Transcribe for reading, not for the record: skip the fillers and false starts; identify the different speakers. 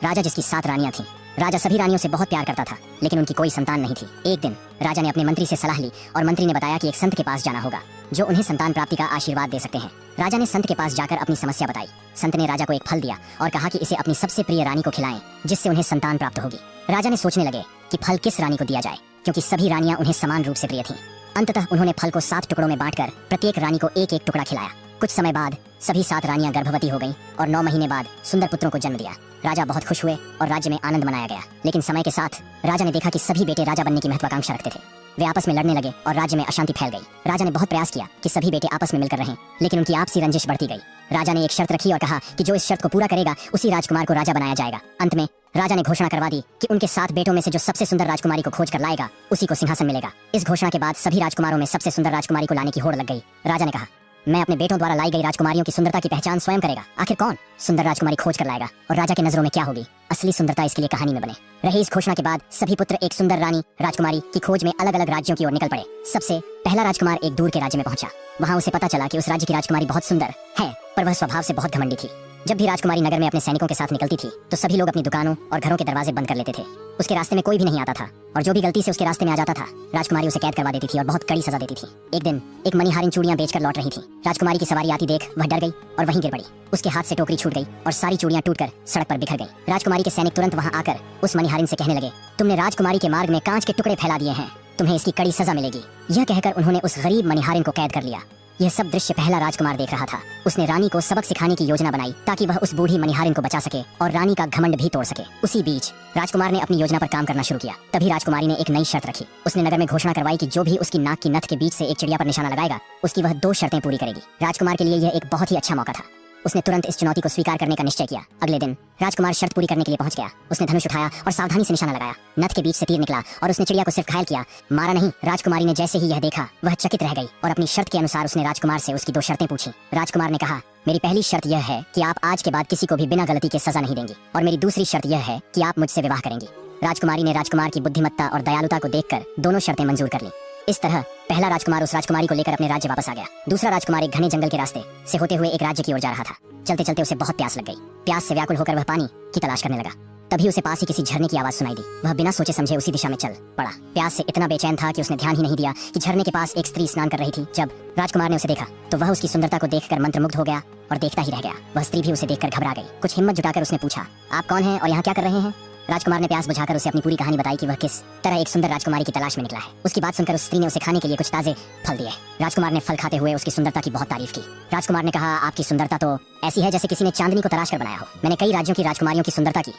Speaker 1: राजा जिसकी 7 रानियां थीं। राजा सभी रानियों से बहुत प्यार करता था, लेकिन उनकी कोई संतान नहीं थी। एक दिन राजा ने अपने मंत्री से सलाह ली और मंत्री ने बताया कि एक संत के पास जाना होगा जो उन्हें संतान प्राप्ति का आशीर्वाद दे सकते हैं। राजा ने संत के पास जाकर अपनी समस्या बताई। संत ने राजा को एक फल दिया और कहा कि इसे अपनी सबसे प्रिय रानी को खिलाएं, जिससे उन्हें संतान प्राप्त होगी। राजा ने सोचने लगे कि फल किस रानी को दिया जाए, क्योंकि सभी रानियां उन्हें समान रूप से प्रिय थीं। अंततः उन्होंने फल को 7 टुकड़ों में बांटकर प्रत्येक रानी को एक एक टुकड़ा खिलाया। कुछ समय बाद सभी 7 रानियां गर्भवती हो गईं और 9 महीने बाद सुंदर पुत्रों को जन्म दिया। राजा बहुत खुश हुए और राज्य में आनंद मनाया गया। लेकिन समय के साथ राजा ने देखा कि सभी बेटे राजा बनने की महत्वाकांक्षा रखते थे। वे आपस में लड़ने लगे और राज्य में अशांति फैल गई। राजा ने बहुत प्रयास किया कि सभी बेटे आपस में मिलकर रहें, लेकिन उनकी आपसी रंजिश बढ़ती गई। राजा ने एक शर्त रखी और कहा कि जो इस शर्त को पूरा करेगा उसी राजकुमार को राजा बनाया जाएगा। अंत में राजा ने घोषणा करवा दी कि उनके 7 बेटों में से जो सबसे सुंदर राजकुमारी को खोज कर लाएगा उसी को सिंहासन मिलेगा। इस घोषणा के बाद सभी राजकुमारों में सबसे सुंदर राजकुमारी को लाने की होड़ लग गई। राजा ने कहा, मैं अपने बेटों द्वारा लाई गई राजकुमारियों की सुंदरता की पहचान स्वयं करेगा। आखिर कौन सुंदर राजकुमारी खोज कर लाएगा और राजा की नजरों में क्या होगी असली सुंदरता, इसके लिए कहानी में बने रही। इस घोषणा के बाद सभी पुत्र एक सुंदर रानी राजकुमारी की खोज में अलग अलग राज्यों की ओर निकल पड़े। सबसे पहला राजकुमार एक दूर के राज्य में पहुंचा। वहां उसे पता चला कि उस राज्य की राजकुमारी बहुत सुंदर है, पर वह स्वभाव से बहुत घमंडी थी। जब भी राजकुमारी नगर में अपने सैनिकों के साथ निकलती थी तो सभी लोग अपनी दुकानों और घरों के दरवाजे बंद कर लेते थे। उसके रास्ते में कोई भी नहीं आता था और जो भी गलती से उसके रास्ते में आ जाता था राजकुमारी उसे कैद करवा देती थी और बहुत कड़ी सजा देती थी। एक दिन एक मणिहारिन चूड़ियां बेचकर लौट रही थी। राजकुमारी की सवारी आती देख वह डर गई और वहीं गिर पड़ी। उसके हाथ से टोकरी छूट गई और सारी चूड़ियां टूटकर सड़क पर बिखर गई। राजकुमारी के सैनिक तुरंत वहां आकर उस मणिहारिन से कहने लगे, तुमने राजकुमारी के मार्ग में कांच के टुकड़े फैला दिए हैं, तुम्हें इसकी कड़ी सजा मिलेगी। यह कहकर उन्होंने उस गरीब मणिहारिन को कैद कर लिया। यह सब दृश्य पहला राजकुमार देख रहा था। उसने रानी को सबक सिखाने की योजना बनाई ताकि वह उस बूढ़ी मणिहारिन को बचा सके और रानी का घमंड भी तोड़ सके। उसी बीच राजकुमार ने अपनी योजना पर काम करना शुरू किया। तभी राजकुमारी ने एक नई शर्त रखी। उसने नगर में घोषणा करवाई कि जो भी उसकी नाक की नथ के बीच से एक चिड़िया पर निशाना लगाएगा उसकी वह 2 शर्तें पूरी करेगी। राजकुमार के लिए यह एक बहुत ही अच्छा मौका था। उसने तुरंत इस चुनौती को स्वीकार करने का निश्चय किया। अगले दिन राजकुमार शर्त पूरी करने के लिए पहुंच गया। उसने धनुष उठाया और सावधानी से निशाना लगाया। नथ के बीच से तीर निकला और उसने चिड़िया को सिर्फ घायल किया, मारा नहीं। राजकुमारी ने जैसे ही यह देखा वह चकित रह गई और अपनी शर्त के अनुसार उसने राजकुमार से उसकी 2 शर्तें पूछी। राजकुमार ने कहा, मेरी पहली शर्त यह है कि आप आज के बाद किसी को भी बिना गलती के सजा नहीं देंगी और मेरी दूसरी शर्त यह है कि आप मुझसे विवाह करेंगी। राजकुमारी ने राजकुमार की बुद्धिमत्ता और दयालुता को देखकर दोनों शर्तें मंजूर कर ली। इस तरह पहला राजकुमार उस राजकुमारी को लेकर अपने राज्य वापस आ गया। दूसरा राजकुमार एक घने जंगल के रास्ते से होते हुए एक राज्य की ओर जा रहा था। चलते चलते उसे बहुत प्यास लग गई। प्यास से व्याकुल होकर वह पानी की तलाश करने लगा। तभी उसे पास ही किसी झरने की आवाज सुनाई दी। वह बिना सोचे समझे उसी दिशा में चल पड़ा। प्यास से इतना बेचैन था कि उसने ध्यान ही नहीं दिया कि झरने के पास एक स्त्री स्नान कर रही थी। जब राजकुमार ने उसे देखा तो वह उसकी सुंदरता को देखकर मंत्रमुग्ध हो गया और देखता ही रह गया। वह स्त्री भी उसे देखकर घबरा गई। कुछ हिम्मत जुटाकर उसने पूछा, आप कौन हैं और यहाँ क्या कर रहे हैं? राजकुमार ने प्यास बुझाकर उसे अपनी पूरी कहानी बताई कि वह किस तरह एक सुंदर राजकुमारी की तलाश में निकला है। उसकी बात सुनकर उस स्त्री ने उसे खाने के लिए कुछ ताजे फल दिए। राजकुमार ने फल खाते हुए उसकी सुंदरता की बहुत तारीफ की। राजकुमार ने कहा, आपकी सुंदरता तो ऐसी है जैसे किसी ने चांदनी को तराश कर बनाया हो। मैंने कई राज्यों की राजकुमारियों की सुंदरता की